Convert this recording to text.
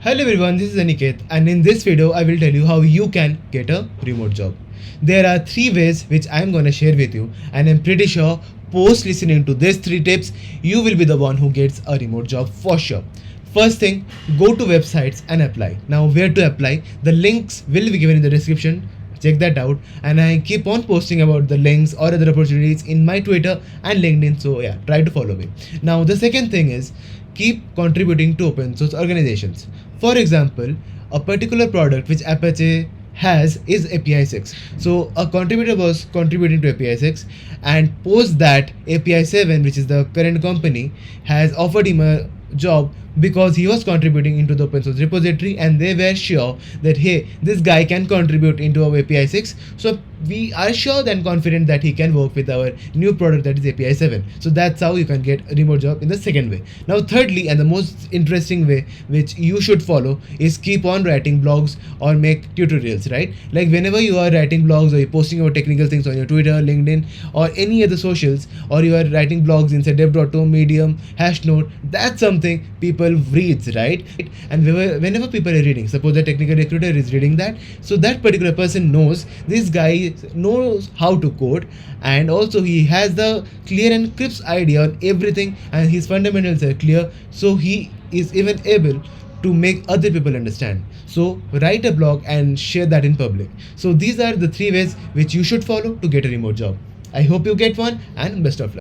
Hello everyone, this is Aniket, and in this video I will tell you how you can get a remote job. There are 3 ways which I am gonna share with you, and I'm pretty sure post listening to these 3 tips you will be the one who gets a remote job for sure. First thing, go to websites and apply. Now where to apply? The links will be given in the description. Check that out, and I keep on posting about the links or other opportunities in my Twitter and LinkedIn, so yeah, try to follow me. Now the second thing is keep contributing to open source organizations. For example, a particular product which Apache has is API 6. So a contributor was contributing to API 6, and post that API 7, which is the current company, has offered him a job because he was contributing into the open source repository, and they were sure that hey, this guy can contribute into our API 6, so we are sure and confident that he can work with our new product, that is API 7. So that's how you can get a remote job in the second way. Now thirdly, and the most interesting way which you should follow, is keep on writing blogs or make tutorials, right? Like whenever you are writing blogs or you're posting about technical things on your Twitter, LinkedIn, or any other socials, or you are writing blogs inside dev.to, Medium, Hashnode, that's something people reads, right? And whenever people are reading, suppose the technical recruiter is reading that, so that particular person knows this guy knows how to code, and also he has the clear and crisp idea on everything, and his fundamentals are clear, so he is even able to make other people understand. So write a blog and share that in public. So these are the 3 ways which you should follow to get a remote job. I hope you get one, and best of luck.